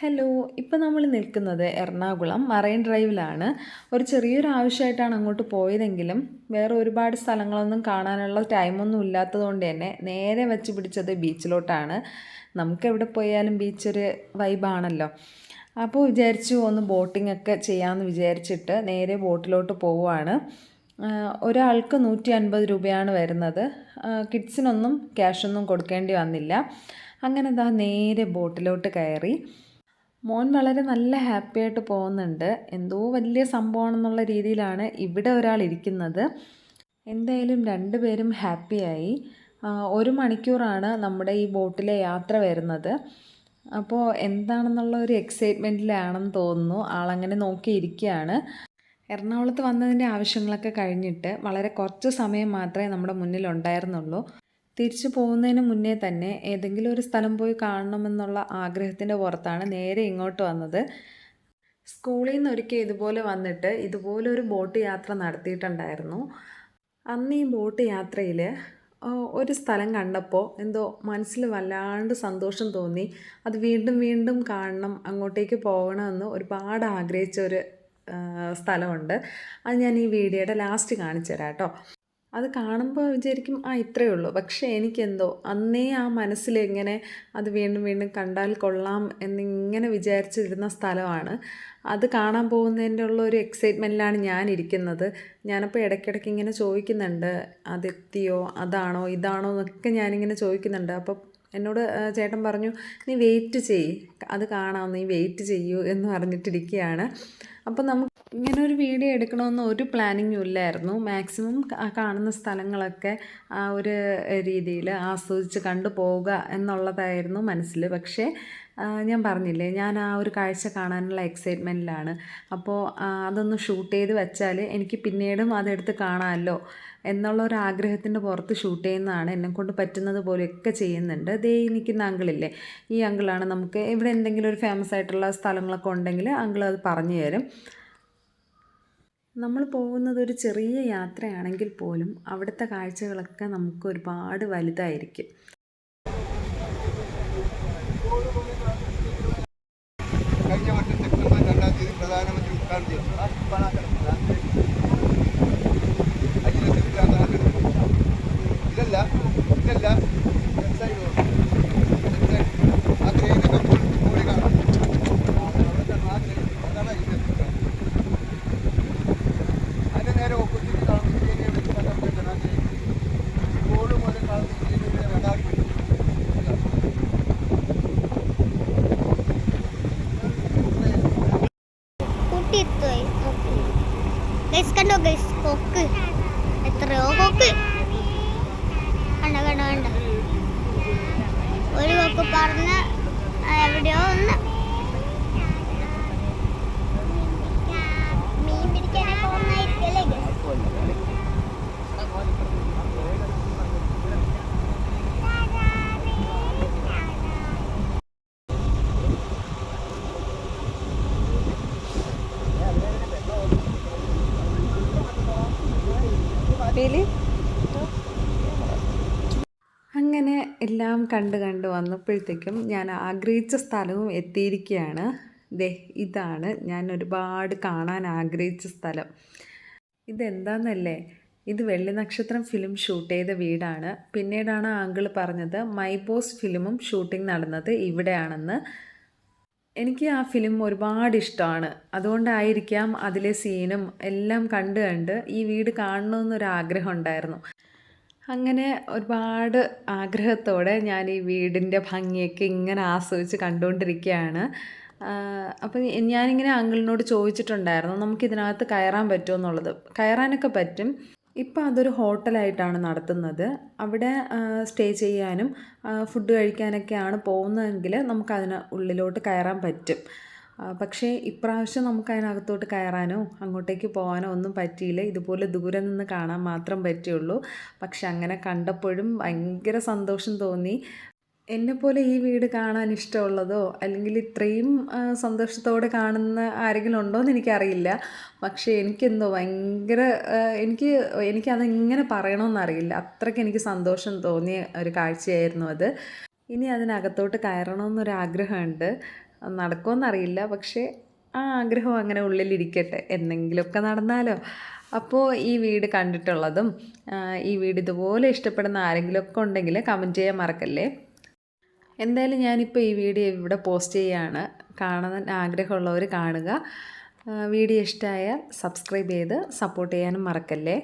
Hello. ഇപ്പോൾ നമ്മൾ നിൽക്കുന്നത് എറണാകുളം മറൈൻ ഡ്രൈവിലാണ്. ഒരു ചെറിയൊരു ആവശ്യമായിട്ടാണ് അങ്ങോട്ട് പോയതെങ്കിലും വേറെ ഒരുപാട് സ്ഥലങ്ങളൊന്നും കാണാനുള്ള ടൈമൊന്നും ഇല്ലാത്തതുകൊണ്ട് തന്നെ നേരെ വച്ച് പിടിച്ചത് ബീച്ചിലോട്ടാണ്. നമുക്ക് എവിടെ പോയാലും ബീച്ചൊരു വൈബാണല്ലോ. അപ്പോൾ വിചാരിച്ചു ഒന്ന് ബോട്ടിംഗ് ഒക്കെ ചെയ്യാമെന്ന് വിചാരിച്ചിട്ട് നേരെ ബോട്ടിലോട്ട് പോവുകയാണ്. ഒരാൾക്ക് 150 രൂപയാണ് വരുന്നത്. കിഡ്സിനൊന്നും ക്യാഷൊന്നും കൊടുക്കേണ്ടി വന്നില്ല. അങ്ങനെ നേരെ ബോട്ടിലോട്ട് കയറി. മോൻ വളരെ നല്ല ഹാപ്പി ആയിട്ട് പോകുന്നുണ്ട്. എന്തോ വലിയ സംഭവമാണെന്നുള്ള രീതിയിലാണ് ഇവിടെ ഒരാൾ ഇരിക്കുന്നത്. എന്തായാലും രണ്ടുപേരും ഹാപ്പിയായി. 1 മണിക്കൂറാണ് നമ്മുടെ ഈ ബോട്ടിലെ യാത്ര വരുന്നത്. അപ്പോൾ എന്താണെന്നുള്ള ഒരു എക്സൈറ്റ്മെൻറ്റിലാണെന്ന് തോന്നുന്നു. ആളങ്ങനെ നോക്കിയിരിക്കുകയാണ്. എറണാകുളത്ത് വന്നതിൻ്റെ ആവശ്യങ്ങളൊക്കെ കഴിഞ്ഞിട്ട് വളരെ കുറച്ച് സമയം മാത്രമേ നമ്മുടെ മുന്നിലുണ്ടായിരുന്നുള്ളൂ. തിരിച്ചു പോകുന്നതിന് മുന്നേ തന്നെ ഏതെങ്കിലും ഒരു സ്ഥലം പോയി കാണണമെന്നുള്ള ആഗ്രഹത്തിൻ്റെ പുറത്താണ് നേരെ ഇങ്ങോട്ട് വന്നത്. സ്കൂളിൽ നിന്ന് ഒരിക്കൽ ഇതുപോലെ വന്നിട്ട് ഇതുപോലൊരു ബോട്ട് യാത്ര നടത്തിയിട്ടുണ്ടായിരുന്നു. അന്ന് ഈ ബോട്ട് യാത്രയിൽ ഒരു സ്ഥലം കണ്ടപ്പോൾ എന്തോ മനസ്സിൽ വല്ലാണ്ട് സന്തോഷം തോന്നി. അത് വീണ്ടും വീണ്ടും കാണണം, അങ്ങോട്ടേക്ക് പോകണമെന്ന് ഒരുപാട് ആഗ്രഹിച്ച ഒരു സ്ഥലമുണ്ട്. അത് ഞാൻ ഈ വീഡിയോയുടെ ലാസ്റ്റ് കാണിച്ചു തരാം കേട്ടോ. അത് കാണുമ്പോൾ വിചാരിക്കും ഇത്രയേ ഉള്ളൂ. പക്ഷേ എനിക്കെന്തോ അന്നേ ആ മനസ്സിലിങ്ങനെ അത് വീണ്ടും വീണ്ടും കണ്ടാൽ കൊള്ളാം എന്നിങ്ങനെ വിചാരിച്ചിരുന്ന സ്ഥലമാണ്. അത് കാണാൻ പോകുന്നതിൻ്റെ ഉള്ള ഒരു എക്സൈറ്റ്മെൻറ്റിലാണ് ഞാനിരിക്കുന്നത്. ഞാനപ്പോൾ ഇടയ്ക്കിടയ്ക്ക് ഇങ്ങനെ ചോദിക്കുന്നുണ്ട്, അതെത്തിയോ, അതാണോ ഇതാണോ എന്നൊക്കെ ഞാനിങ്ങനെ ചോദിക്കുന്നുണ്ട്. അപ്പോൾ എന്നോട് ചേട്ടൻ പറഞ്ഞു, നീ വെയിറ്റ് ചെയ്യ്, അത് കാണാം, നീ വെയിറ്റ് ചെയ്യൂ എന്ന് പറഞ്ഞിട്ടിരിക്കുകയാണ്. അപ്പോൾ നമുക്ക് ഇങ്ങനെ ഒരു വീഡിയോ എടുക്കണമെന്ന് ഒരു പ്ലാനിങ്ങും ഇല്ലായിരുന്നു. മാക്സിമം കാണുന്ന സ്ഥലങ്ങളൊക്കെ ആ ഒരു രീതിയിൽ ആസ്വദിച്ച് കണ്ടു പോവുക എന്നുള്ളതായിരുന്നു മനസ്സിൽ. പക്ഷേ ഞാൻ പറഞ്ഞില്ലേ, ഞാൻ ആ ഒരു കാഴ്ച കാണാനുള്ള എക്സൈറ്റ്മെൻറ്റിലാണ്. അപ്പോൾ അതൊന്ന് ഷൂട്ട് ചെയ്ത് വെച്ചാൽ എനിക്ക് പിന്നീടും അതെടുത്ത് കാണാമല്ലോ എന്നുള്ള ഒരു ആഗ്രഹത്തിൻ്റെ പുറത്ത് ഷൂട്ട് ചെയ്യുന്നതാണ്. എന്നെക്കൊണ്ട് പറ്റുന്നത് പോലെയൊക്കെ ചെയ്യുന്നുണ്ട്. ദേ നിൽക്കുന്ന അങ്കിളില്ലേ, ഈ അങ്കിളാണ് നമുക്ക് ഇവിടെ എന്തെങ്കിലും ഒരു ഫേമസ് ആയിട്ടുള്ള സ്ഥലങ്ങളൊക്കെ ഉണ്ടെങ്കിൽ അങ്കിൾ അത് പറഞ്ഞു തരും. നമ്മൾ പോകുന്നത് ഒരു ചെറിയ യാത്രയാണെങ്കിൽ പോലും അവിടുത്തെ കാഴ്ചകളൊക്കെ നമുക്ക് ഒരുപാട് വലുതായിരിക്കും. കഴിഞ്ഞ വർഷം സെപ്റ്റംബർ 2-ാം തീയതി പ്രധാനമന്ത്രി ഉദ്ഘാടനം ഇതല്ല ഗൈസ് കണ്ടോ ഗൈസ്, കൊക്ക് എത്രയോ കൊക്ക് കണ്ട കണ്ട കണ്ട ഒരു കൊക്ക് പറഞ്ഞ് എവിടെയോ ഒന്ന് മീൻ പിടിക്കാനൊക്കെ ഒന്നായിരിക്കല്ലേ ഗൈസ്. അങ്ങനെ എല്ലാം കണ്ട് വന്നപ്പോഴത്തേക്കും ഞാൻ ആഗ്രഹിച്ച സ്ഥലവും എത്തിയിരിക്കുകയാണ്. ഇതാണ് ഞാൻ ഒരുപാട് കാണാൻ ആഗ്രഹിച്ച സ്ഥലം. ഇതെന്താന്നല്ലേ, ഇത് വെള്ളി നക്ഷത്രം ഫിലിം ഷൂട്ട് ചെയ്ത വീടാണ്. പിന്നീടാണ് ആങ്കിൾ പറഞ്ഞത് മൈ ബോസ് ഫിലിമും ഷൂട്ടിംഗ് നടന്നത് ഇവിടെയാണെന്ന്. എനിക്ക് ആ ഫിലിം ഒരുപാട് ഇഷ്ടമാണ്. അതുകൊണ്ടായിരിക്കാം അതിലെ സീനും എല്ലാം കണ്ട് ഈ വീട് കാണണമെന്നൊരാഗ്രഹം ഉണ്ടായിരുന്നു. അങ്ങനെ ഒരുപാട് ആഗ്രഹത്തോടെ ഞാൻ ഈ വീടിൻ്റെ ഭംഗിയൊക്കെ ഇങ്ങനെ ആസ്വദിച്ച് കണ്ടുകൊണ്ടിരിക്കുകയാണ്. അപ്പം ഞാനിങ്ങനെ അങ്കിളിനോട് ചോദിച്ചിട്ടുണ്ടായിരുന്നു, നമുക്കിതിനകത്ത് കയറാൻ പറ്റുമോ എന്നുള്ളത്. കയറാനൊക്കെ പറ്റും. ഇപ്പം അതൊരു ഹോട്ടലായിട്ടാണ് നടത്തുന്നത്. അവിടെ സ്റ്റേ ചെയ്യാനും ഫുഡ് കഴിക്കാനൊക്കെയാണ് പോകുന്നതെങ്കിൽ നമുക്കതിന് ഉള്ളിലോട്ട് കയറാൻ പറ്റും. പക്ഷേ ഇപ്രാവശ്യം നമുക്ക് അതിനകത്തോട്ട് കയറാനോ അങ്ങോട്ടേക്ക് പോകാനോ ഒന്നും പറ്റിയില്ല. ഇതുപോലെ ദൂരെ നിന്ന് കാണാൻ മാത്രം പറ്റുള്ളൂ. പക്ഷെ അങ്ങനെ കണ്ടപ്പോഴും ഭയങ്കര സന്തോഷം തോന്നി. എന്നെപ്പോലെ ഈ വീട് കാണാൻ ഇഷ്ടമുള്ളതോ അല്ലെങ്കിൽ ഇത്രയും സന്തോഷത്തോടെ കാണുന്ന ആരെങ്കിലും ഉണ്ടോ എന്ന് എനിക്കറിയില്ല. പക്ഷേ എനിക്കെന്തോ ഭയങ്കര എനിക്കതെങ്ങനെ പറയണമെന്നറിയില്ല. അത്രയ്ക്ക് എനിക്ക് സന്തോഷം തോന്നിയ ഒരു കാഴ്ചയായിരുന്നു അത്. ഇനി അതിനകത്തോട്ട് കയറണമെന്നൊരാഗ്രഹമുണ്ട്. നടക്കുമെന്നറിയില്ല, പക്ഷേ ആ ആഗ്രഹം അങ്ങനെ ഉള്ളിലിരിക്കട്ടെ, എന്തെങ്കിലുമൊക്കെ നടന്നാലോ. അപ്പോൾ ഈ വീട് കണ്ടിട്ടുള്ളതും ഈ വീട് ഇതുപോലെ ഇഷ്ടപ്പെടുന്ന ആരെങ്കിലുമൊക്കെ ഉണ്ടെങ്കിൽ കമൻറ്റ് ചെയ്യാൻ മറക്കല്ലേ. എന്തായാലും ഞാനിപ്പോൾ ഈ വീഡിയോ ഇവിടെ പോസ്റ്റ് ചെയ്യുകയാണ്. കാണാൻ ആഗ്രഹമുള്ളവർ കാണുക. വീഡിയോ ഇഷ്ടമായാൽ സബ്സ്ക്രൈബ് ചെയ്ത് സപ്പോർട്ട് ചെയ്യാനും മറക്കല്ലേ.